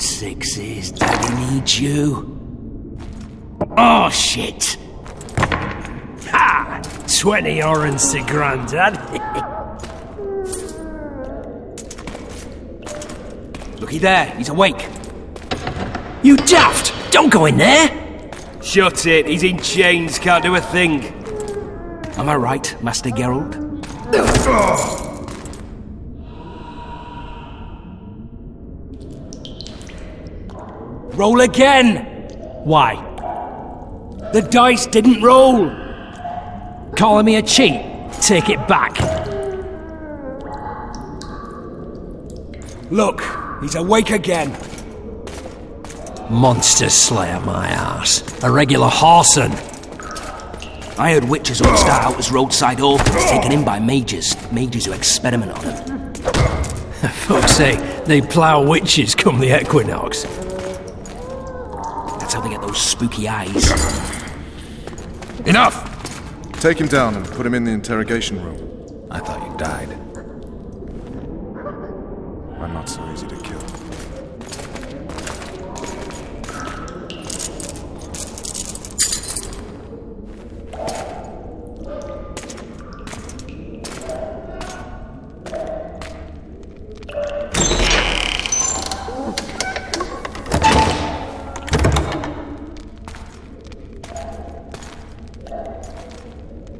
sixes. Daddy needs you. Oh, shit. Ha! 20 orange to Grandad. Looky there, he's awake. You daft! Don't go in there! Shut it, he's in chains, can't do a thing. Am I right, Master Geralt? Roll again! Why? The dice didn't roll! Calling me a cheat? Take it back. Look, he's awake again. Monster slayer, my ass. A regular horson. I heard witches ought to start out as roadside orphans taken in by mages. Mages who experiment on them. Folks say they plough witches come the equinox. That's how they get those spooky eyes. Enough! Take him down and put him in the interrogation room. I thought you died. I'm not so easy to kill.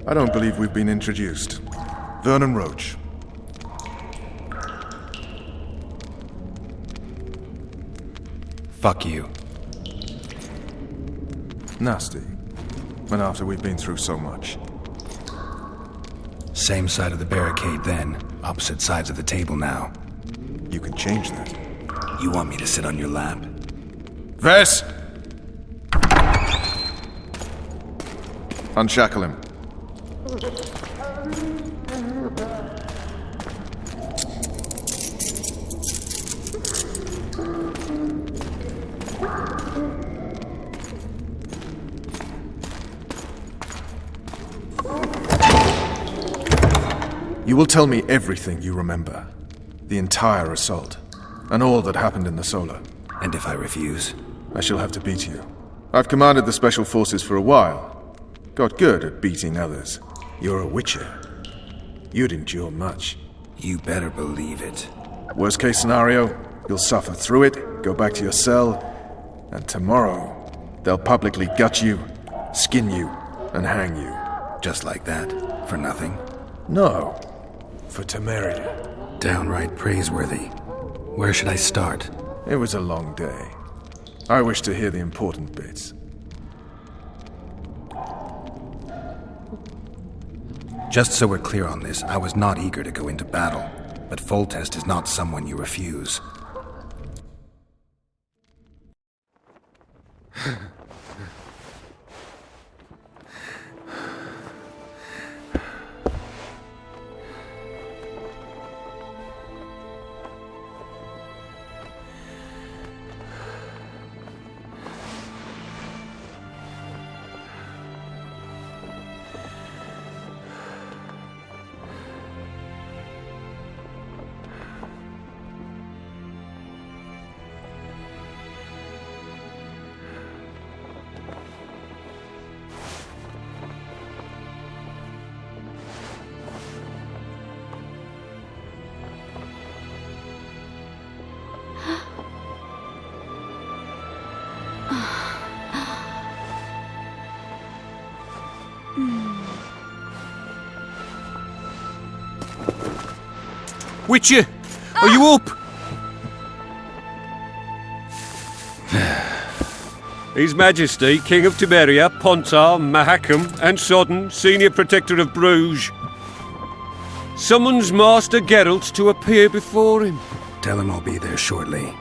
I don't believe we've been introduced. Vernon Roach. Fuck you. Nasty. And after we've been through so much. Same side of the barricade then. Opposite sides of the table now. You can change that. You want me to sit on your lap? Vess! Unshackle him. You will tell me everything you remember. The entire assault. And all that happened in the Solar. And if I refuse? I shall have to beat you. I've commanded the Special Forces for a while. Got good at beating others. You're a witcher. You'd endure much. You better believe it. Worst case scenario, you'll suffer through it, go back to your cell, and tomorrow, they'll publicly gut you, skin you, and hang you. Just like that? For nothing? No. For Temeria. Downright praiseworthy. Where should I start? It was a long day. I wish to hear the important bits. Just so we're clear on this, I was not eager to go into battle, but Foltest is not someone you refuse. Witcher, are you up? His Majesty, King of Temeria, Pontar, Mahakam, and Sodden, Senior Protector of Bruges, summons Master Geralt to appear before him. Tell him I'll be there shortly.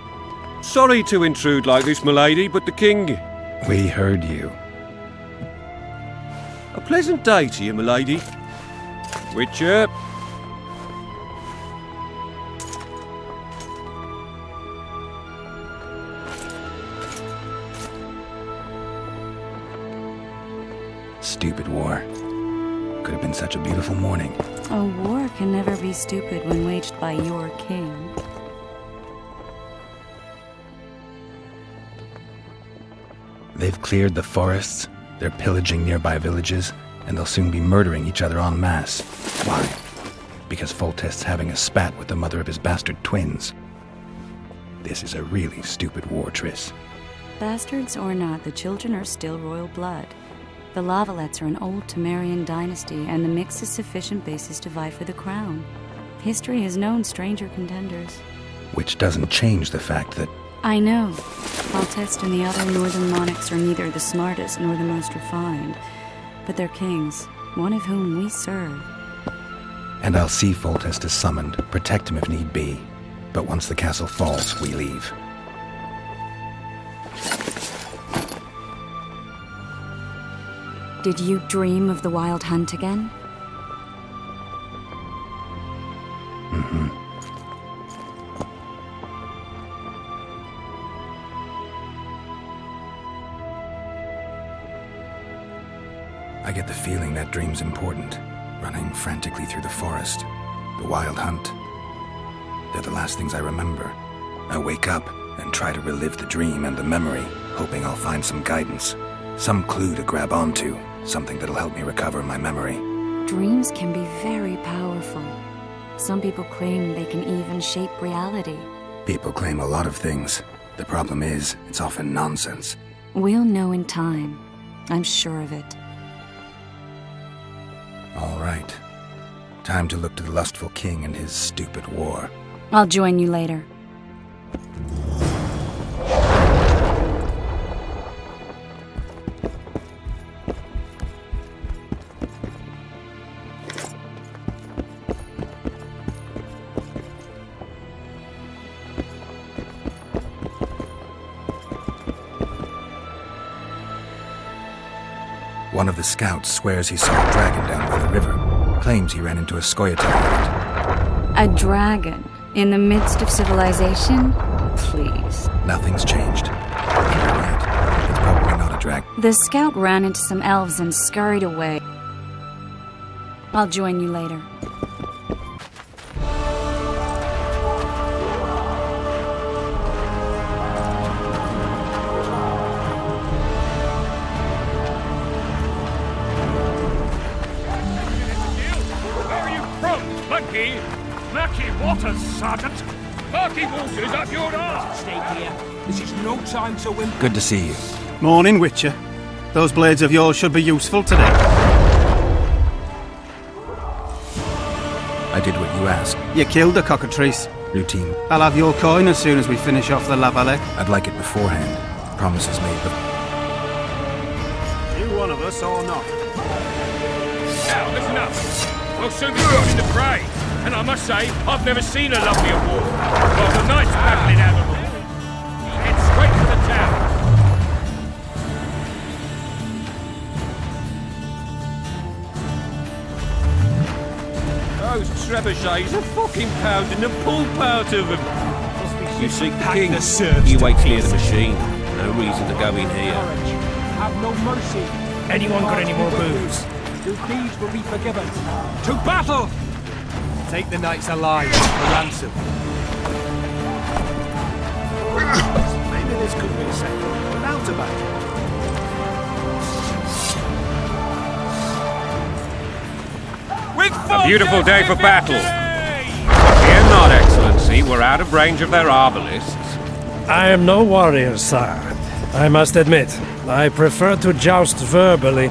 Sorry to intrude like this, milady, but the King... We heard you. A pleasant day to you, milady. Witcher... Stupid war. Could have been such a beautiful morning. A war can never be stupid when waged by your king. They've cleared the forests, they're pillaging nearby villages, and they'll soon be murdering each other en masse. Why? Because Foltest's having a spat with the mother of his bastard twins. This is a really stupid war, Triss. Bastards or not, the children are still royal blood. The Lavalettes are an old Temerian dynasty, and the mix is sufficient basis to vie for the crown. History has known stranger contenders. Which doesn't change the fact that... I know. Foltest and the other northern monarchs are neither the smartest nor the most refined, but they're kings, one of whom we serve. And I'll see Foltest is summoned, protect him if need be. But once the castle falls, we leave. Did you dream of the wild hunt again? Mm-hmm. I get the feeling that dream's important. Running frantically through the forest. The wild hunt. They're the last things I remember. I wake up and try to relive the dream and the memory, hoping I'll find some guidance. Some clue to grab onto. Something that'll help me recover my memory. Dreams can be very powerful. Some people claim they can even shape reality. People claim a lot of things. The problem is, it's often nonsense. We'll know in time. I'm sure of it. All right. Time to look to the lustful king and his stupid war. I'll join you later. One of the scouts swears he saw a dragon down by the river. Claims he ran into a Scoia'tael. A dragon? In the midst of civilization? Please. Nothing's changed. You're right. It's probably not a dragon. The scout ran into some elves and scurried away. I'll join you later. Mackie Waters, Sergeant! Murky waters up your arse! Stay here. This is no time to win. Good to see you. Morning, Witcher. Those blades of yours should be useful today. I did what you asked. You killed the cockatrice. Routine. I'll have your coin as soon as we finish off the Lavalette. I'd like it beforehand. Promises made, but... You one of us or not? Now, listen up. We'll soon be going into prey. And I must say, I've never seen a lovelier war. Well, the knights battling out of the wall. Head straight for the town. Those trebuchets are fucking pounding the pulp out of them. You seek the king, he waits near the machine. No reason to go in here. Have no mercy. Anyone got any more booze? Your deeds will be forgiven. To battle! Take the knights alive for ransom. Maybe this could be a second without a battle. A beautiful day for battle. Fear not, Excellency, we're out of range of their arbalists. I am no warrior, sire. I must admit, I prefer to joust verbally.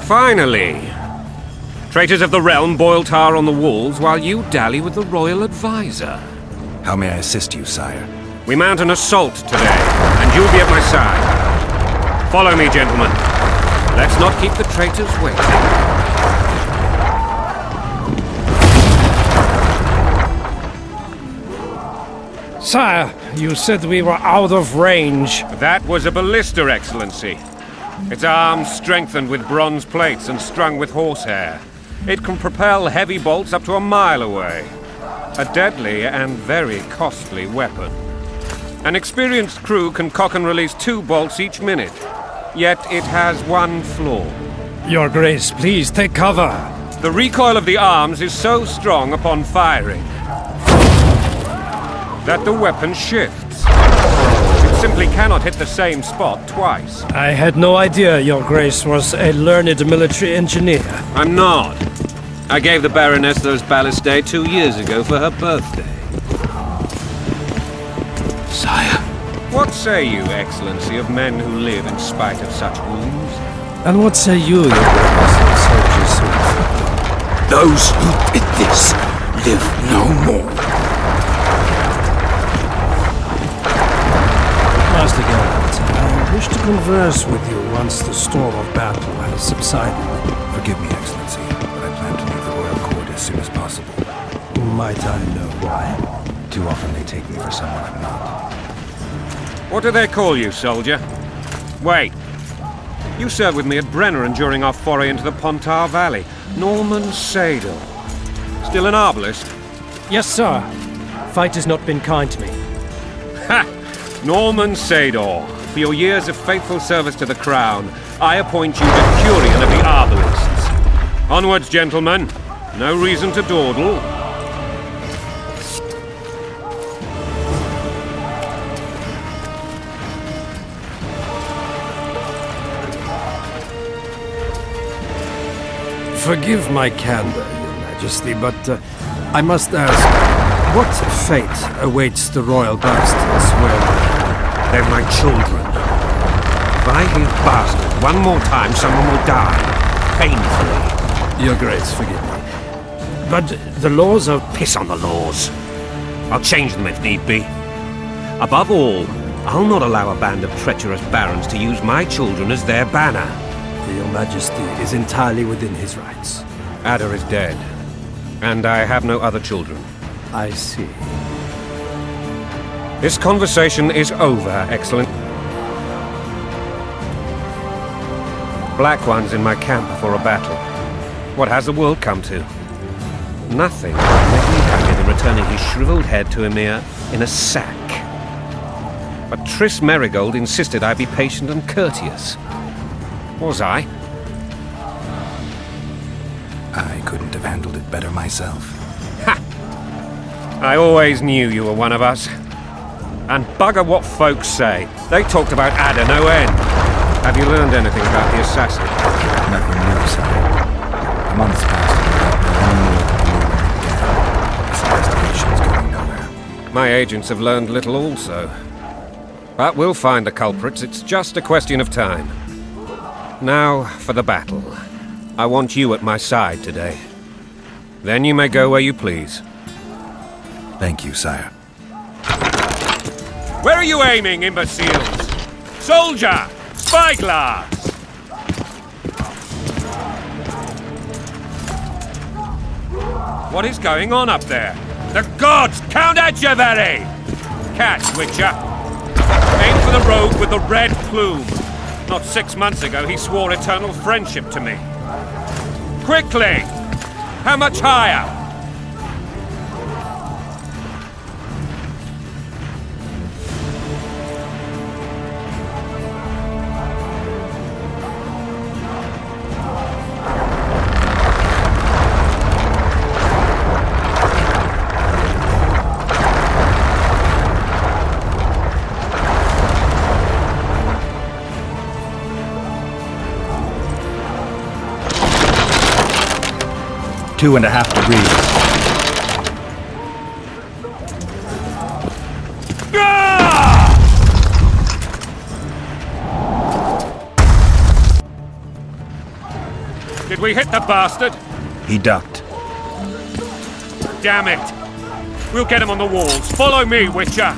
Finally! Traitors of the realm boil tar on the walls while you dally with the royal advisor. How may I assist you, sire? We mount an assault today, and you'll be at my side. Follow me, gentlemen. Let's not keep the traitors waiting. Sire, you said we were out of range. That was a ballista, Excellency. Its arms strengthened with bronze plates and strung with horsehair. It can propel heavy bolts up to a mile away. A deadly and very costly weapon. An experienced crew can cock and release 2 bolts each minute. Yet it has one flaw. Your Grace, please take cover. The recoil of the arms is so strong upon firing that the weapon shifts. simply cannot hit the same spot twice. I had no idea Your Grace was a learned military engineer. I'm not. I gave the Baroness those ballistae 2 years ago for her birthday. Sire. What say you, Excellency, of men who live in spite of such wounds? And what say you, Your Grace, soldiers who... Those who did this live no more. Master Geralt, I wish to converse with you once the storm of battle has subsided. Forgive me, Excellency, but I plan to leave the royal court as soon as possible. Might I know why? Too often they take me for someone I'm not. What do they call you, soldier? Wait. You served with me at Brenneran during our foray into the Pontar Valley. Norman Sadel. Still an arbalist? Yes, sir. Fate has not been kind to me. Ha! Norman Sador, for your years of faithful service to the Crown, I appoint you Decurion of the Arbalists. Onwards, gentlemen. No reason to dawdle. Forgive my candor, Your Majesty, but I must ask, what fate awaits the royal bastards when... They're my children. If I hear bastard one more time, someone will die. Painfully. Your Grace, forgive me. But the laws are... Piss on the laws. I'll change them if need be. Above all, I'll not allow a band of treacherous barons to use my children as their banner. Your Majesty is entirely within his rights. Ada is dead, and I have no other children. I see. This conversation is over, Excellent. Black ones in my camp before a battle. What has the world come to? Nothing would make me happier than returning his shriveled head to Emir in a sack. But Triss Merigold insisted I be patient and courteous. Was I? I couldn't have handled it better myself. Ha! I always knew you were one of us. And bugger what folks say. They talked about Ada no end. Have you learned anything about the assassin? Nothing new, sire. A month's passed without knowing again. This investigation's going nowhere. My agents have learned little also. But we'll find the culprits. It's just a question of time. Now for the battle. I want you at my side today. Then you may go where you please. Thank you, sire. Where are you aiming, imbeciles? Soldier! Spyglass! What is going on up there? The gods! Count Adjavari! Catch, Witcher! Aim for the rogue with the red plume. Not 6 months ago, he swore eternal friendship to me. Quickly! How much higher? Two and a half degrees. Did we hit the bastard? He ducked. Damn it! We'll get him on the walls. Follow me, Witcher!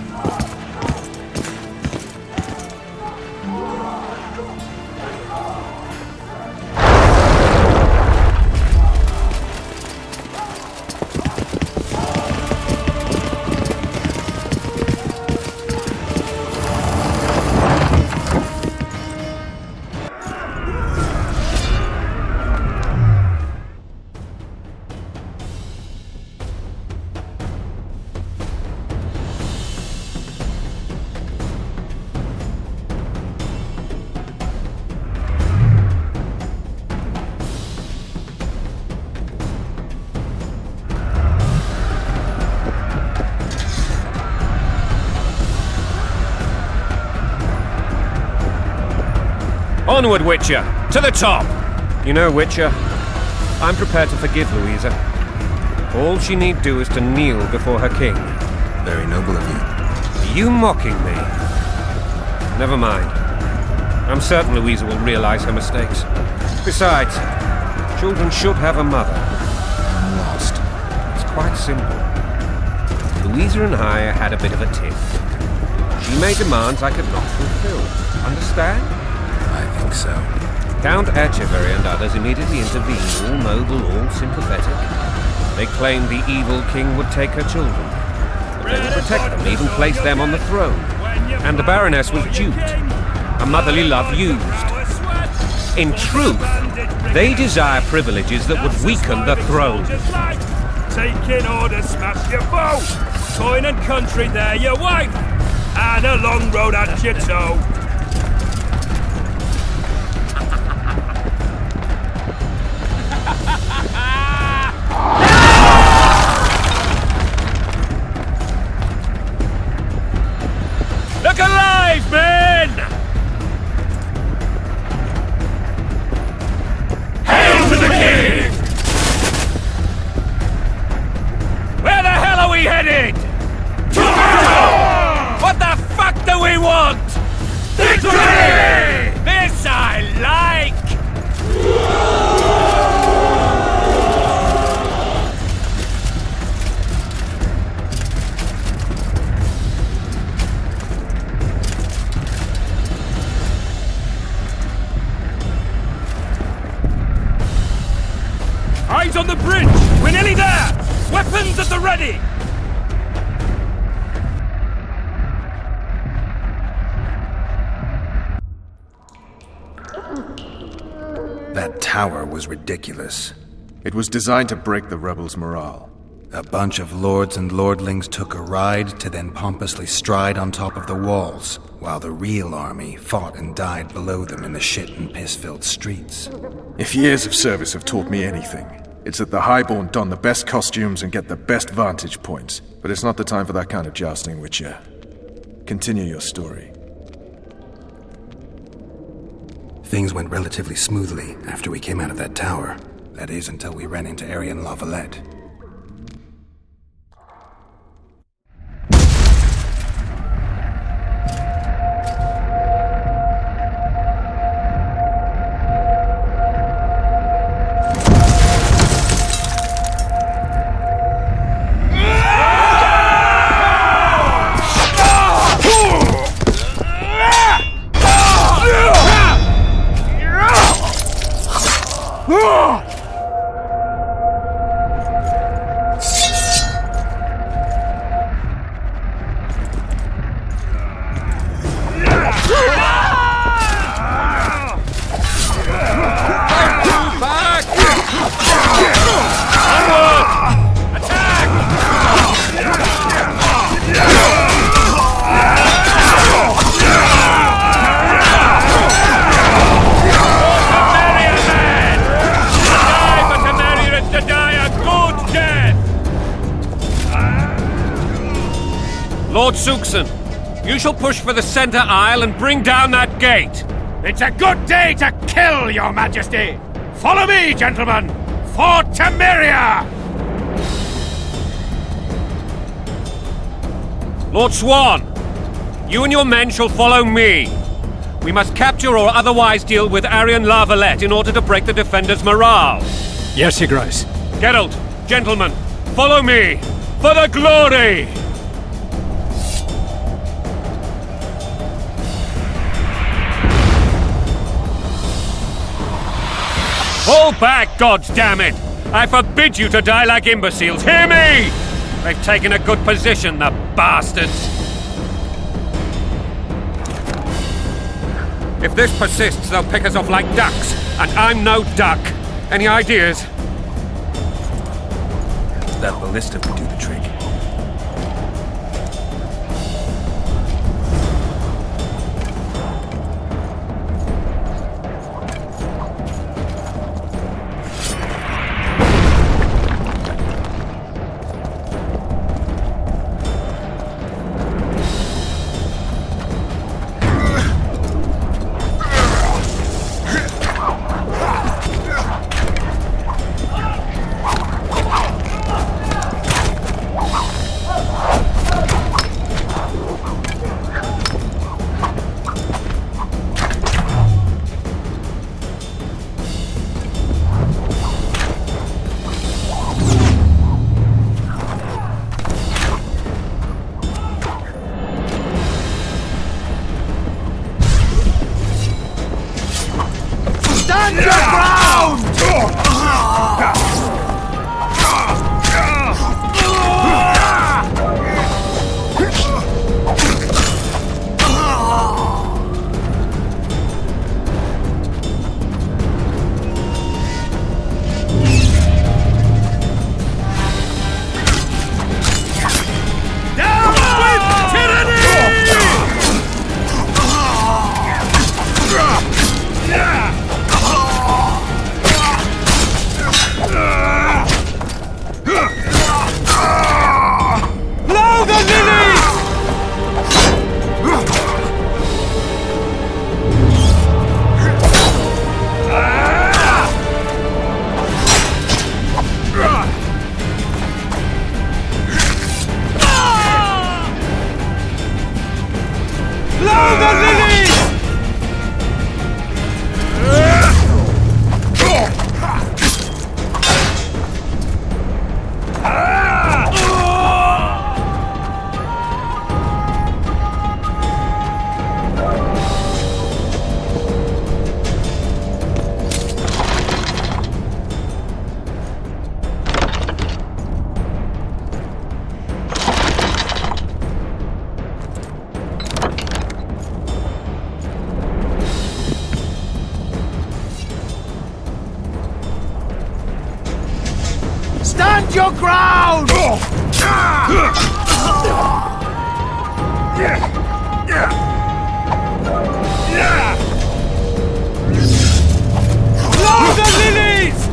Onward, Witcher! To the top! You know, Witcher, I'm prepared to forgive Louisa. All she need do is to kneel before her king. Very noble of you. Are you mocking me? Never mind. I'm certain Louisa will realize her mistakes. Besides, children should have a mother. I'm lost. It's quite simple. Louisa and I had a bit of a tiff. She made demands I could not fulfill. Understand? I think so. Count Etcheverry and others immediately intervened, all noble, all sympathetic. They claimed the evil king would take her children. But they would protect them, even place them on the throne. And the Baroness was duped. Her motherly love used. In truth, they desire privileges that would weaken the throne. Taking orders, smash your foe. Coin and country, there your wife. And a long road at your toe. Look alive, men! Hail to the king! Where the hell are we headed? What the fuck do we want? Victory! This I like! Eyes on the bridge! We're nearly there! Weapons at the ready! That tower was ridiculous. It was designed to break the rebels' morale. A bunch of lords and lordlings took a ride to then pompously stride on top of the walls, while the real army fought and died below them in the shit and piss-filled streets. If years of service have taught me anything, it's that the highborn don the best costumes and get the best vantage points. But it's not the time for that kind of jousting, Witcher. Continue your story. Things went relatively smoothly after we came out of that tower. That is, until we ran into Arian Lavalette. Lord Suxon, you shall push for the center aisle and bring down that gate. It's a good day to kill, your majesty! Follow me, gentlemen! For Temeria! Lord Swan, you and your men shall follow me. We must capture or otherwise deal with Arian Lavalette in order to break the defenders' morale. Yes, Your Grace. Geralt, gentlemen, follow me for the glory! Fall back, goddammit! I forbid you to die like imbeciles. Hear me! They've taken a good position, the bastards. If this persists, they'll pick us off like ducks, and I'm no duck. Any ideas? That ballista would do the trick. your ground! Lord of Lilies!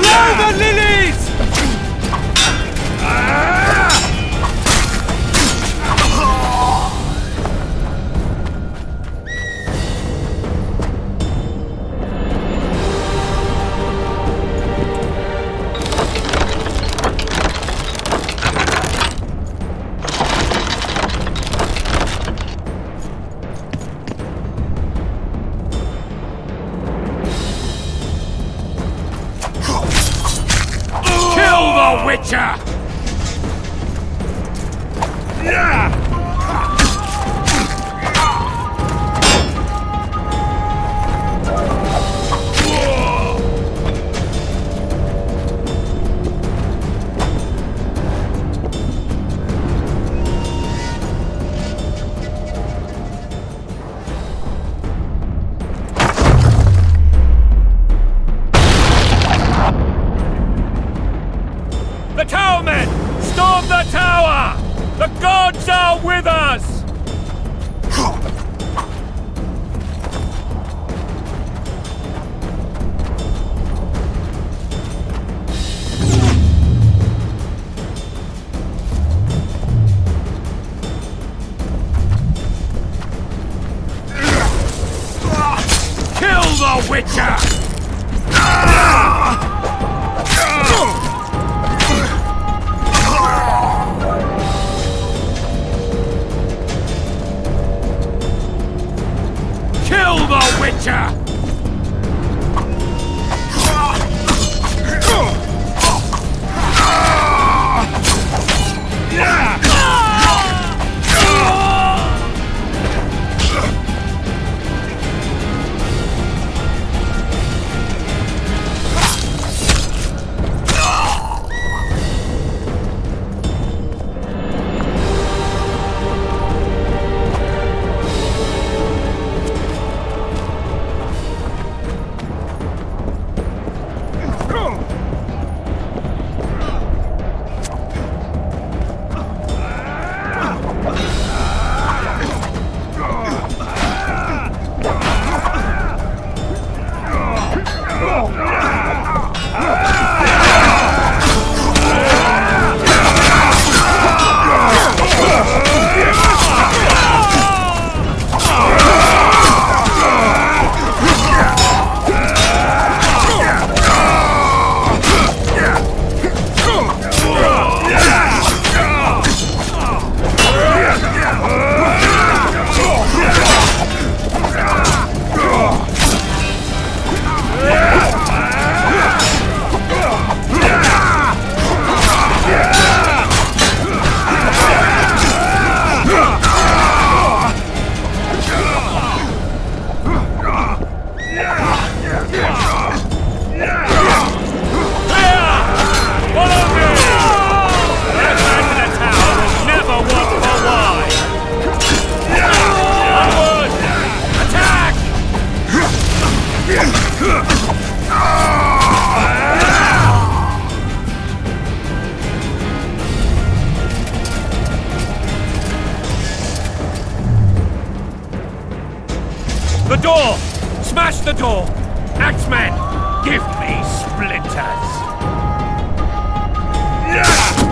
Lord of Lilies! Witcher! The towermen! Storm the tower! The gods are with us! Kill the Witcher! Kill the Witcher! The door! Smash the door! Axemen, give me splinters! Yeah!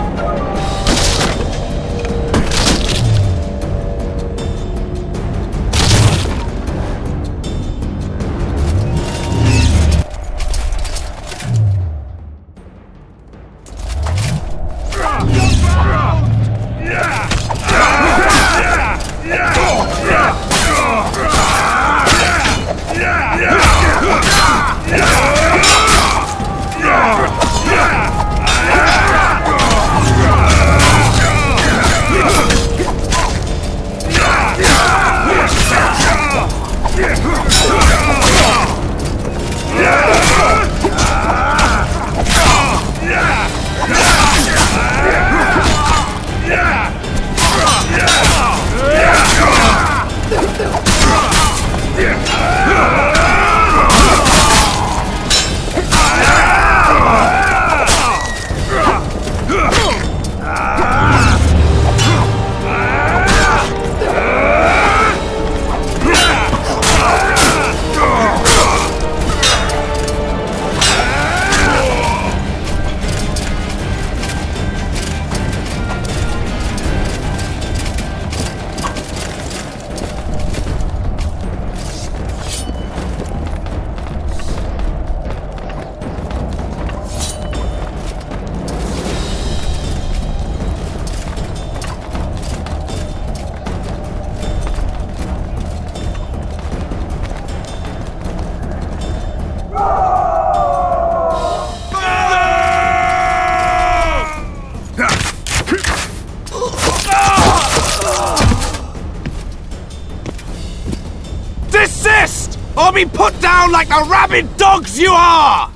or be put down like the rabid dogs you are!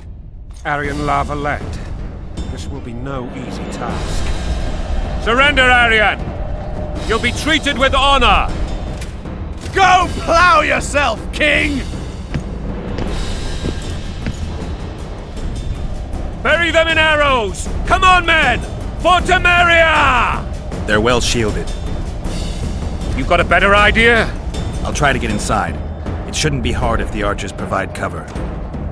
Aryan La Valette, this will be no easy task. Surrender, Aryan! You'll be treated with honor! Go plow yourself, King! Bury them in arrows! Come on, men! For Temeria! They're well shielded. You got a better idea? I'll try to get inside. It shouldn't be hard if the archers provide cover.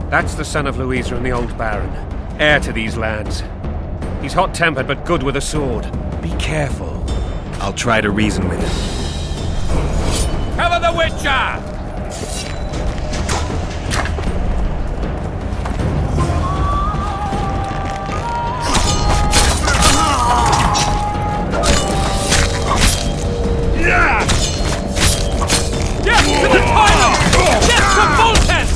That's the son of Louisa and the old Baron, heir to these lands. He's hot-tempered but good with a sword. Be careful. I'll try to reason with him. Cover the Witcher! Yes, to the toilet! Yes, to Voltes!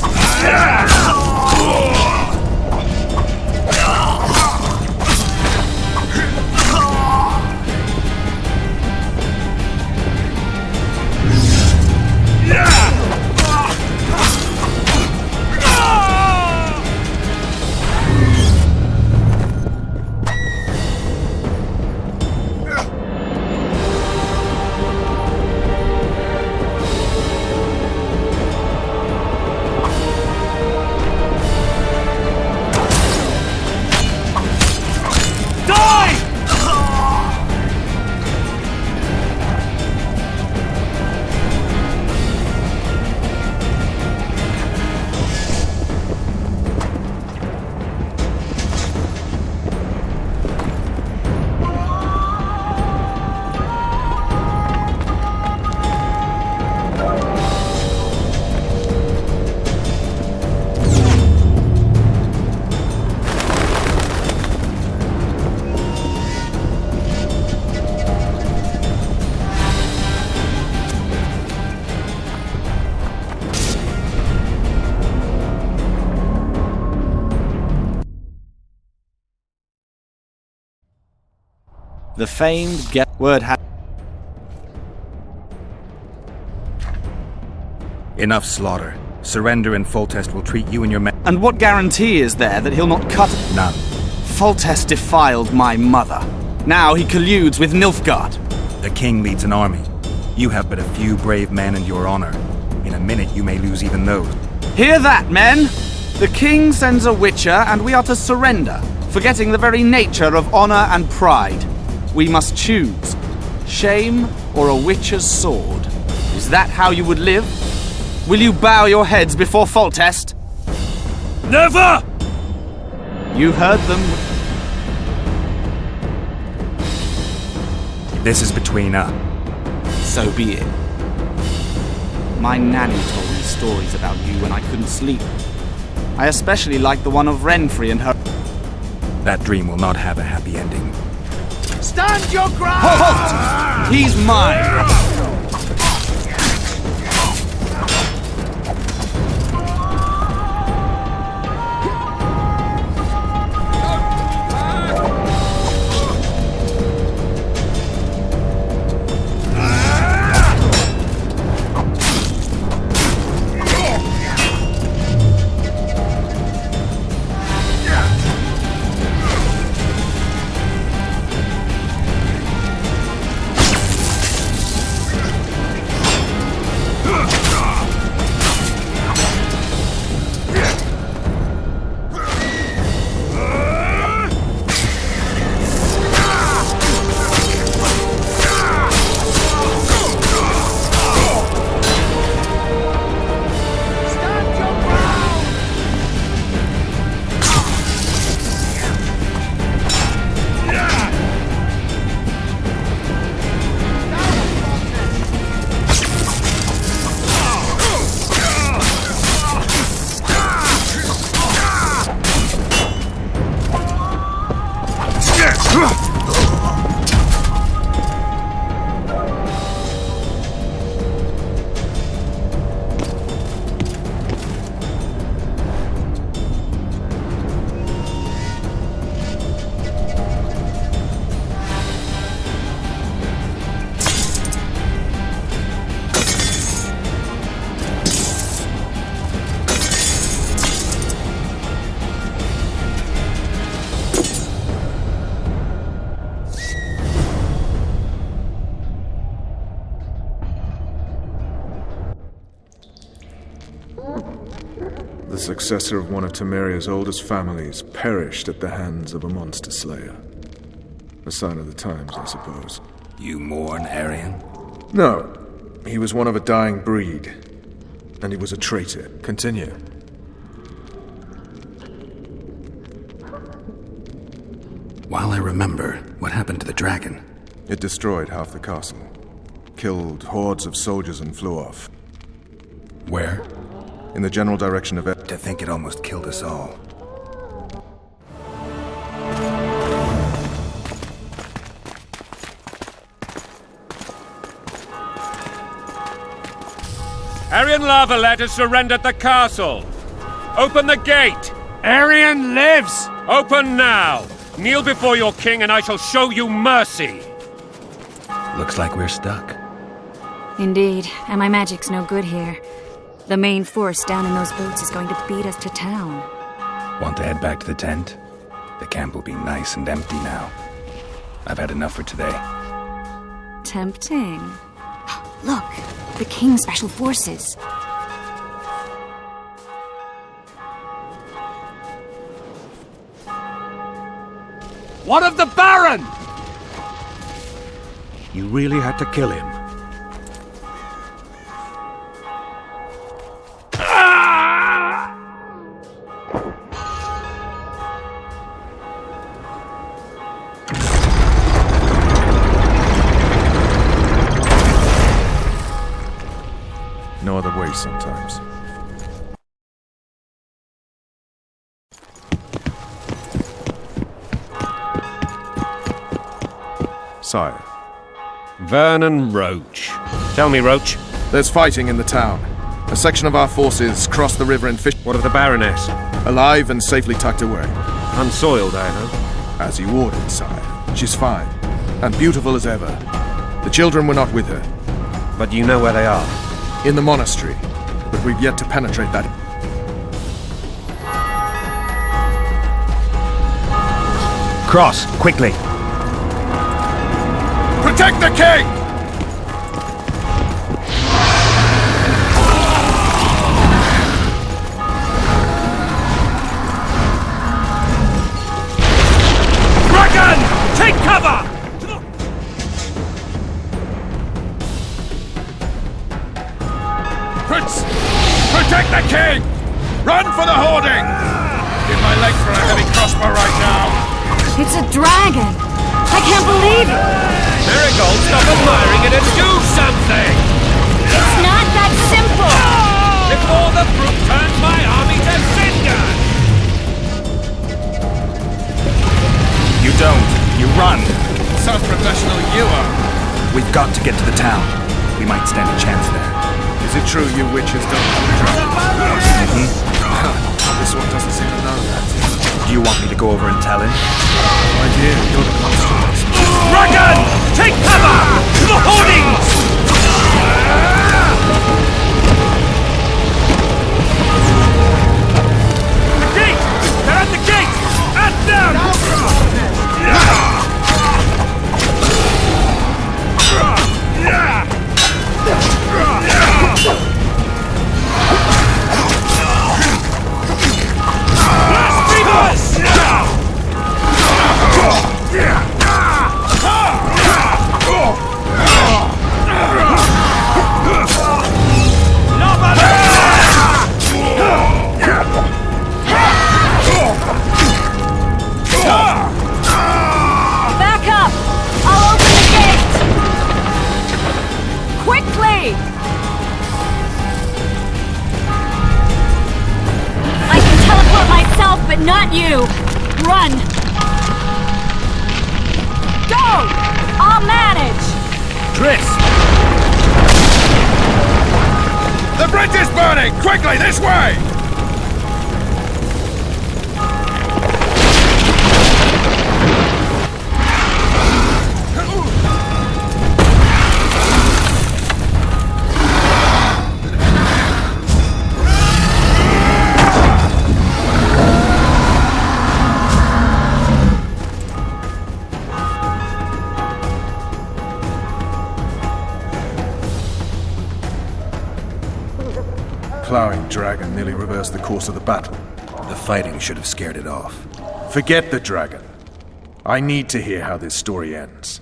The famed word has... Enough slaughter. Surrender and Foltest will treat you and your men. And what guarantee is there that he'll not cut... None. Foltest defiled my mother. Now he colludes with Nilfgaard. The king leads an army. You have but a few brave men and your honor. In a minute you may lose even those. Hear that, men! The king sends a witcher and we are to surrender, forgetting the very nature of honor and pride. We must choose. Shame or a witcher's sword. Is that how you would live? Will you bow your heads before Foltest? Never! You heard them. This is between us. So be it. My nanny told me stories about you when I couldn't sleep. I especially like the one of Renfrey and her... That dream will not have a happy ending. Stand your ground! Halt! He's mine! The successor of one of Temeria's oldest families perished at the hands of a monster slayer. A sign of the times, I suppose. You mourn Aryan? No. He was one of a dying breed. And he was a traitor. Continue. While I remember, what happened to the dragon? It destroyed half the castle. Killed hordes of soldiers and flew off. Where? In the general direction of... To think it almost killed us all. Aryan Lavalet has surrendered the castle. Open the gate. Aryan lives! Open now. Kneel before your king and I shall show you mercy. Looks like we're stuck. Indeed, and my magic's no good here. The main force down in those boats is going to beat us to town. Want to head back to the tent? The camp will be nice and empty now. I've had enough for today. Tempting. Look, the King's Special Forces. What of the Baron? You really had to kill him. No other way sometimes. Sire. Vernon Roach. Tell me, Roach. There's fighting in the town. A section of our forces crossed the river in fish... What of the Baroness? Alive and safely tucked away. Unsoiled, I hope. As you ordered, sire. She's fine. And beautiful as ever. The children were not with her. But you know where they are? In the monastery. But we've yet to penetrate that... Cross, quickly. Protect the king! Dragon! Take cover! Prince! Protect the king! Run for the hoarding! Give my leg for a heavy crossbow right now! It's a dragon! I can't believe it! Marigold, stop admiring it and do something! It's not that simple! Before the brute turns my army to cinder! You don't. You run. Some professional you are. We've got to get to the town. We might stand a chance there. Is it true you witches don't have a dragon? This one doesn't seem to know that. Do you want me to go over and tell him? My dear, you're the master. Dragon! Take cover! To the hoardings! The gate! They're at the gate! At them! Blasphemous! Back up! I'll open the gate! Quickly! I can teleport myself, but not you! Run! Go! I'll manage! Triss! The bridge is burning! Quickly, this way! ploughing dragon nearly reversed the course of the battle. The fighting should have scared it off. Forget the dragon. I need to hear how this story ends.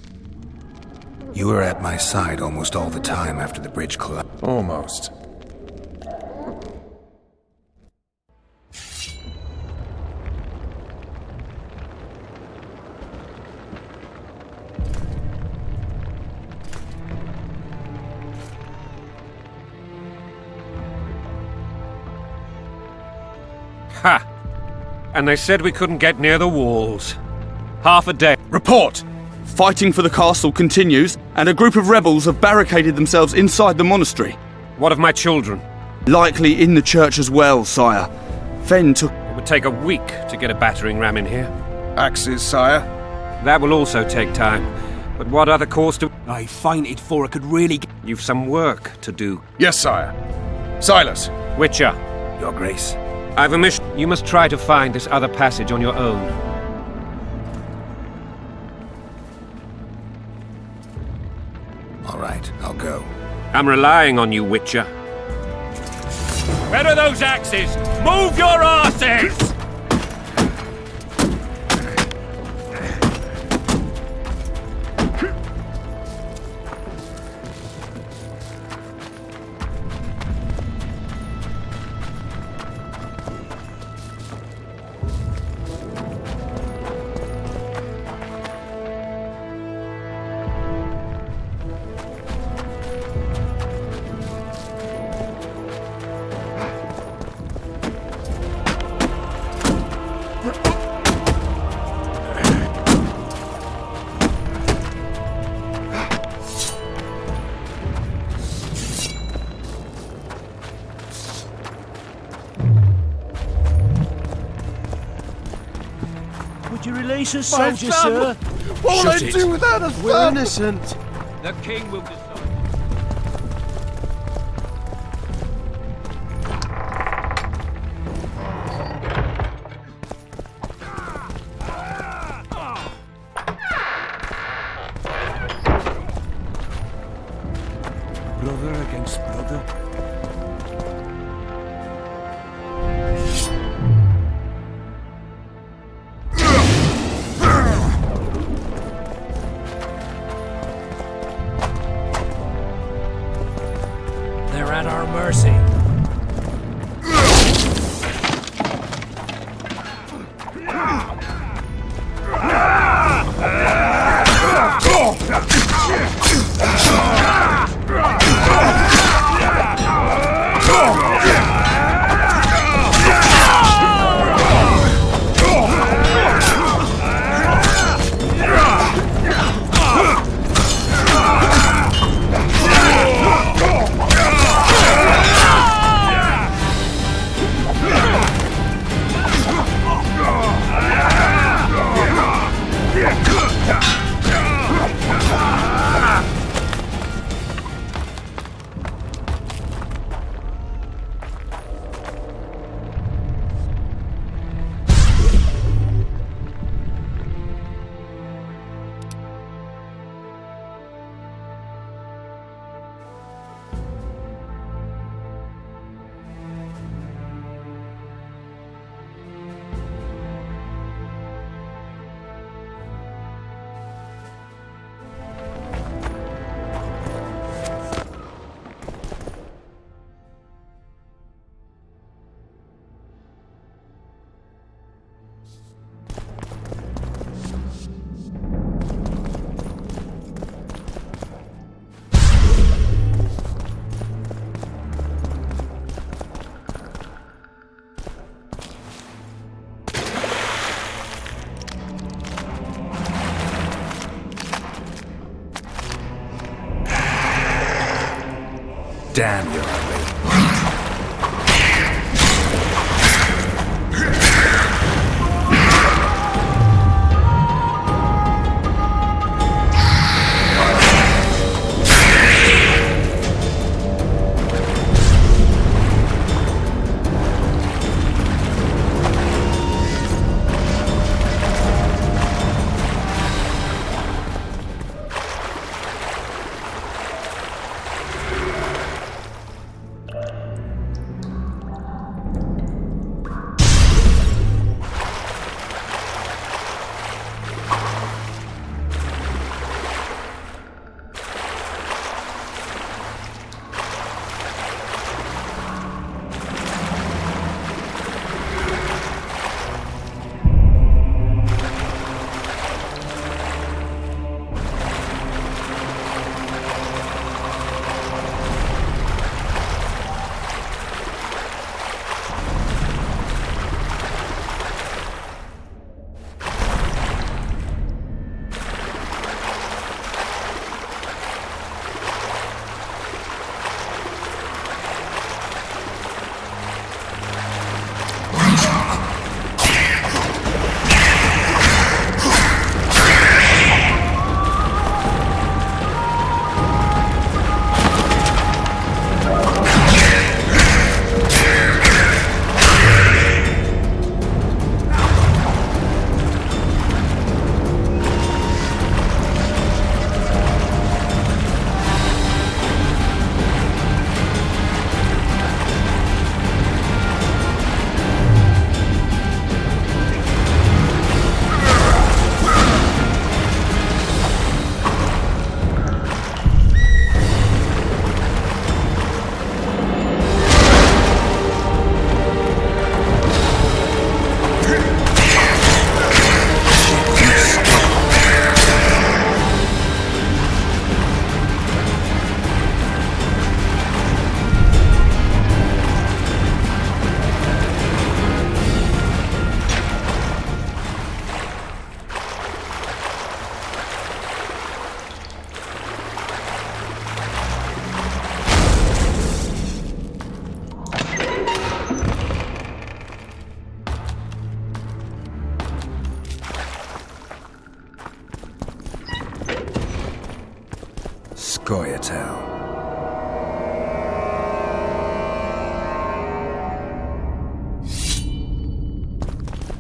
You were at my side almost all the time after the bridge collapsed. Almost. Ha! And they said we couldn't get near the walls. Half a day. Report! Fighting for the castle continues, and a group of rebels have barricaded themselves inside the monastery. What of my children? Likely in the church as well, sire. Fen took... It would take a week to get a battering ram in here. Axes, sire? That will also take time. But what other course do... I fainted for I could really get... You've some work to do. Yes, sire. Silas. Witcher, Your Grace. I've a mission. You must try to find this other passage on your own. All right, I'll go. I'm relying on you, Witcher. Where are those axes? Move your asses! Would you release us, soldier, sir? What will I Shut it. do without a We're innocent. The king will decide. Brother against brother. They're at our mercy. Damn you, Harley. Goyatel.